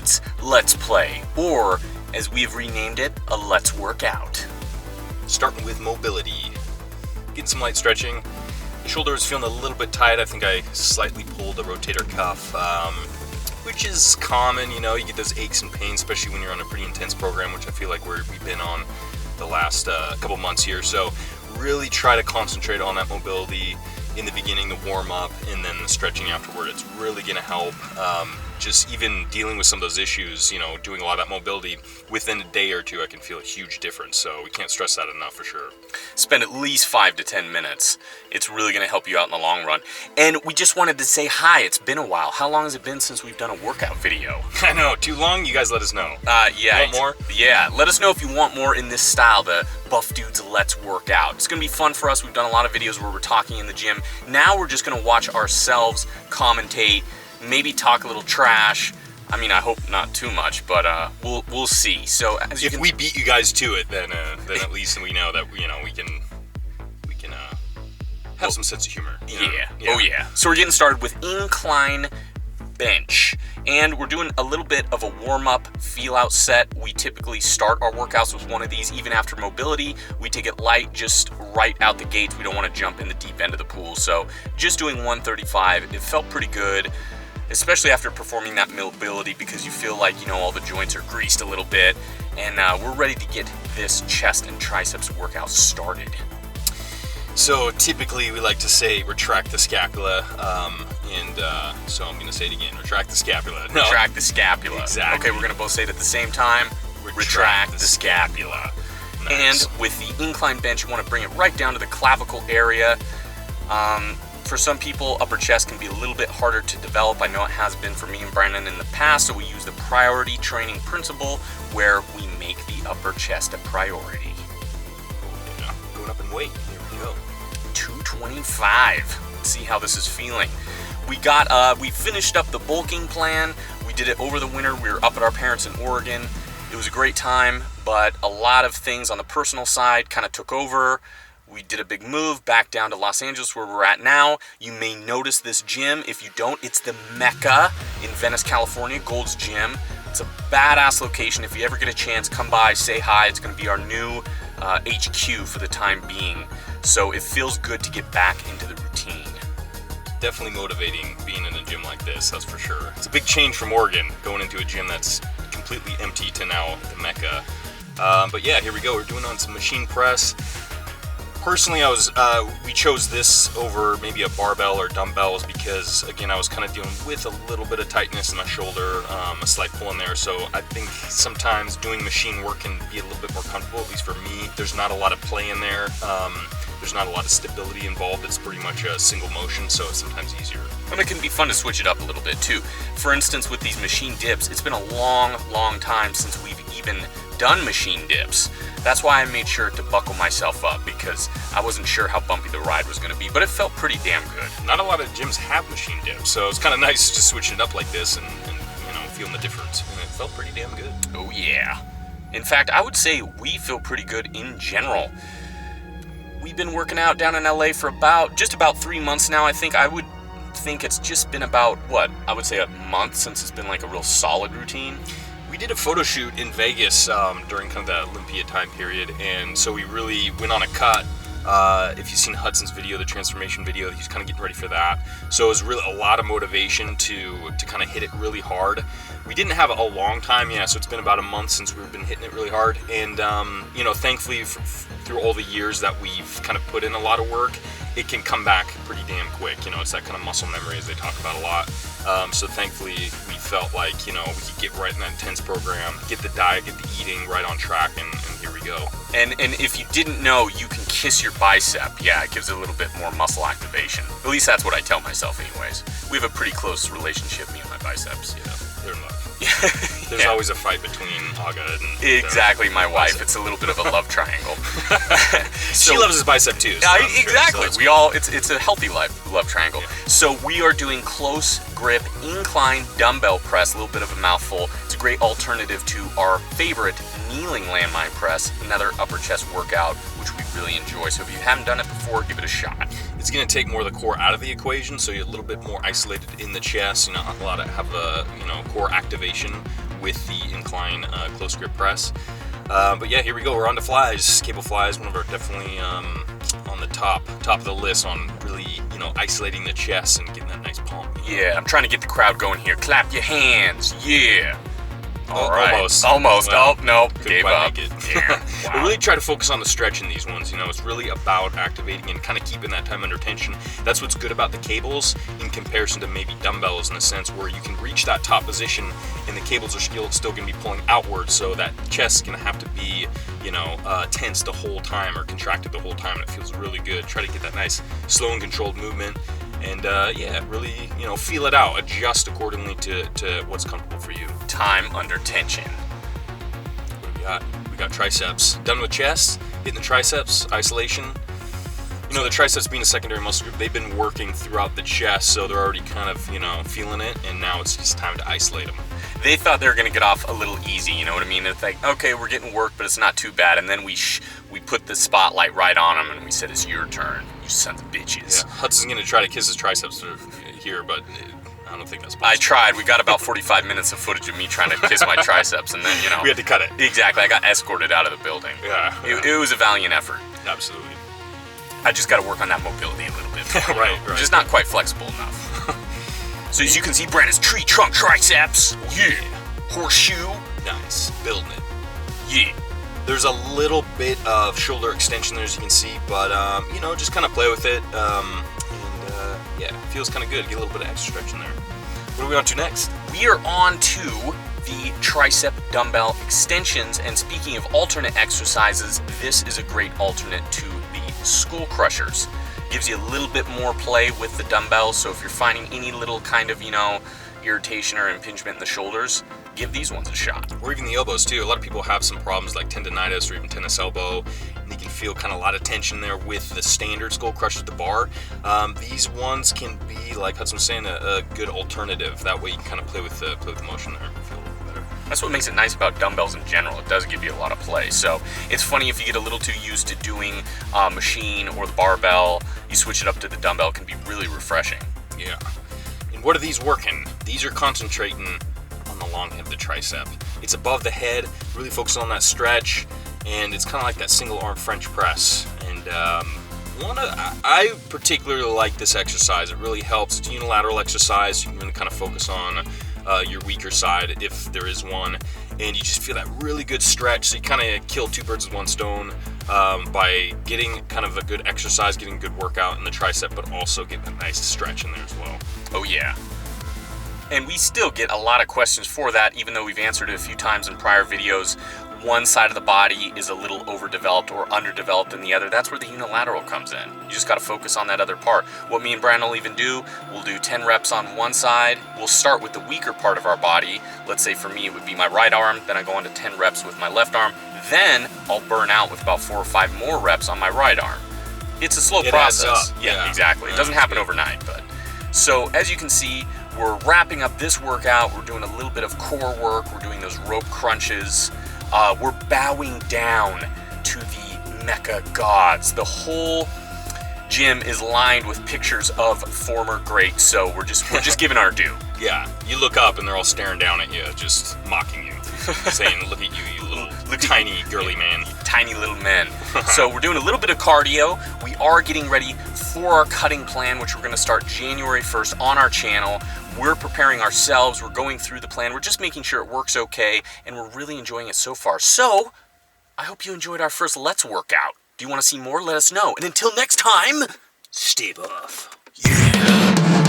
Dudes, Let's Play, or as we have renamed it, a Let's Workout. Starting with mobility. Getting some light stretching. The shoulder was feeling a little bit tight. I think I slightly pulled the rotator cuff, which is common, you know, you get those aches and pains, especially when you're on a pretty intense program, which I feel like we've been on the last couple months here. So really try to concentrate on that mobility in the beginning, the warm up, and then the stretching afterward. It's really gonna help. Just even dealing with some of those issues, you know, doing a lot of that mobility, within a day or two, I can feel a huge difference. So we can't stress that enough for sure. Spend at least 5 to 10 minutes. It's really going to help you out in the long run. And we just wanted to say hi. It's been a while. How long has it been since we've done a workout video? I know, too long? You guys let us know. Yeah. Want more? Yeah, let us know if you want more in this style, the Buff Dudes Let's Work Out. It's going to be fun for us. We've done a lot of videos where we're talking in the gym. Now we're just going to watch ourselves commentate, maybe talk a little trash. I mean, I hope not too much, but we'll see. So as if we beat you guys to it, then at least we know that we can have some sense of humor. Yeah. Oh yeah. So we're getting started with incline bench, and we're doing a little bit of a warm-up feel-out set. We typically start our workouts with one of these. Even after mobility, we take it light, just right out the gates. We don't want to jump in the deep end of the pool. So just doing 135, it felt pretty good, especially after performing that mobility, because you feel like, you know, all the joints are greased a little bit, and we're ready to get this chest and triceps workout started. So typically we like to say retract the scapula, so I'm going to say it again, retract the scapula. No. Retract the scapula. Exactly. Okay, we're going to both say it at the same time. Retract the scapula. Nice. And with the incline bench, you want to bring it right down to the clavicle area. For some people, upper chest can be a little bit harder to develop. I know it has been for me and Brandon in the past, so we use the priority training principle where we make the upper chest a priority. Yeah. Going up in weight. Here we go. 225. Let's see how this is feeling. We finished up the bulking plan. We did it over the winter. We were up at our parents' in Oregon. It was a great time, but a lot of things on the personal side kind of took over. We did a big move back down to Los Angeles, where we're at now. You may notice this gym. If you don't, it's the Mecca in Venice, California, Gold's Gym. It's a badass location. If you ever get a chance, come by, say hi. It's going to be our new HQ for the time being. So it feels good to get back into the routine. Definitely motivating being in a gym like this, that's for sure. It's a big change from Oregon, going into a gym that's completely empty to now the Mecca. But yeah, here we go. We're doing on some machine press. Personally, we chose this over maybe a barbell or dumbbells because, again, I was kind of dealing with a little bit of tightness in my shoulder, a slight pull in there. So I think sometimes doing machine work can be a little bit more comfortable, at least for me. There's not a lot of play in there. There's not a lot of stability involved. It's pretty much a single motion, so it's sometimes easier. And it can be fun to switch it up a little bit too. For instance, with these machine dips, it's been a long time since we've even done machine dips. That's why I made sure to buckle myself up, because I wasn't sure how bumpy the ride was going to be, but it felt pretty damn good. Not a lot of gyms have machine dips, so it's kind of nice just switching it up like this and you know, feeling the difference. And it felt pretty damn good. Oh yeah. In fact, I would say we feel pretty good in general. We've been working out down in LA for just about 3 months now. I would think it's just been about, I would say a month since it's been like a real solid routine. We did a photo shoot in Vegas during kind of the Olympia time period, and so we really went on a cut. If you've seen Hudson's video, the transformation video, he's kind of getting ready for that. So it was really a lot of motivation to kind of hit it really hard. We didn't have a long time, so it's been about a month since we've been hitting it really hard. And, you know, thankfully, through all the years that we've kind of put in a lot of work, it can come back pretty damn quick. You know, it's that kind of muscle memory, as they talk about a lot. So thankfully, we felt like, you know, we could get right in that intense program, get the diet, get the eating right on track, and here we go. And if you didn't know, you can kiss your bicep. Yeah, it gives it a little bit more muscle activation. At least that's what I tell myself anyways. We have a pretty close relationship, me and my biceps. Yeah, they're in love. There's always a fight between Aga and... Exactly, my wife. It's a little bit of a love triangle. She loves his bicep too. So exactly. Sure. So it's a healthy love triangle. Yeah. So we are doing close grip incline dumbbell press, a little bit of a mouthful. It's a great alternative to our favorite kneeling landmine press, another upper chest workout, which we really enjoy. So if you haven't done it before, give it a shot. It's going to take more of the core out of the equation, so you're a little bit more isolated in the chest. You're not allowed to have the core activation with the incline close grip press. But yeah, here we go. We're on to flies. Cable flies, one of our definitely on the top of the list on really, isolating the chest and getting that nice pump. Yeah, I'm trying to get the crowd going here. Clap your hands. Yeah. All right. Almost. Well, oh, no. Couldn't Gave quite up. make it. Yeah. Wow. But really try to focus on the stretch in these ones. It's really about activating and kind of keeping that time under tension. That's what's good about the cables in comparison to maybe dumbbells, in a sense where you can reach that top position and the cables are still going to be pulling outward, so that chest is going to have to be, tense the whole time or contracted the whole time, and it feels really good. Try to get that nice slow and controlled movement. And really, feel it out. Adjust accordingly to what's comfortable for you. Time under tension. What do we got? We got triceps. Done with chest, hitting the triceps, isolation. The triceps being a secondary muscle group, they've been working throughout the chest, so they're already kind of, feeling it, and now it's just time to isolate them. They thought they were going to get off a little easy, you know what I mean? It's like, okay, we're getting work, but it's not too bad. And then we put the spotlight right on them, and we said, it's your turn, you sons of bitches. Yeah, Hudson's going to try to kiss his triceps here, but I don't think that's possible. I tried. We got about 45 minutes of footage of me trying to kiss my triceps, and then, we had to cut it. Exactly. I got escorted out of the building. Yeah. It was a valiant effort. Absolutely. I just got to work on that mobility a little bit. Right. Just not quite flexible enough. So as you can see, Brandon's tree trunk triceps. Yeah. Horseshoe. Nice. Building it. Yeah. There's a little bit of shoulder extension there, as you can see, but, just kind of play with it. It feels kind of good. Get a little bit of extra stretch in there. What are we on to next? We are on to the tricep dumbbell extensions, and speaking of alternate exercises, this is a great alternate to the skull crushers. Gives you a little bit more play with the dumbbells, so if you're finding any little kind of, irritation or impingement in the shoulders, give these ones a shot. Or even the elbows too. A lot of people have some problems like tendonitis or even tennis elbow, and you can feel kind of a lot of tension there with the standard skull crushers, the bar. These ones can be, like Hudson was saying, a good alternative. That way you can kind of play with the motion there and feel a little better. That's what makes it nice about dumbbells in general. It does give you a lot of play. So it's funny if you get a little too used to doing machine or the barbell, you switch it up to the dumbbell, it can be really refreshing. Yeah. And what are these working? These are concentrating on the long head of the tricep. It's above the head, really focusing on that stretch, and it's kind of like that single arm French press. And I particularly like this exercise. It really helps. It's a unilateral exercise. You can really kind of focus on your weaker side if there is one, and you just feel that really good stretch. So you kind of kill two birds with one stone by getting kind of a good exercise, getting a good workout in the tricep, but also getting a nice stretch in there as well. Oh yeah. And we still get a lot of questions for that, even though we've answered it a few times in prior videos. One side of the body is a little overdeveloped or underdeveloped than the other. That's where the unilateral comes in. You just got to focus on that other part. What me and Brandon will even do, we'll do 10 reps on one side. We'll start with the weaker part of our body. Let's say for me it would be my right arm. Then I go on to 10 reps with my left arm. Then I'll burn out with about 4 or 5 more reps on my right arm. It's a slow process. Yeah, exactly. It doesn't happen overnight, but. So as you can see, we're wrapping up this workout. We're doing a little bit of core work. We're doing those rope crunches. We're bowing down to the Mecca gods. The whole gym is lined with pictures of former greats. So we're just giving our due. Yeah, you look up and they're all staring down at you, just mocking you, saying, "Look at you, you little tiny girly man." Tiny little men. So we're doing a little bit of cardio. We are getting ready for our cutting plan, which we're going to start January 1st on our channel. We're preparing ourselves. We're going through the plan. We're just making sure it works okay, and we're really enjoying it so far. So I hope you enjoyed our first Let's Workout. Do you want to see more? Let us know. And until next time, stay buff. Yeah.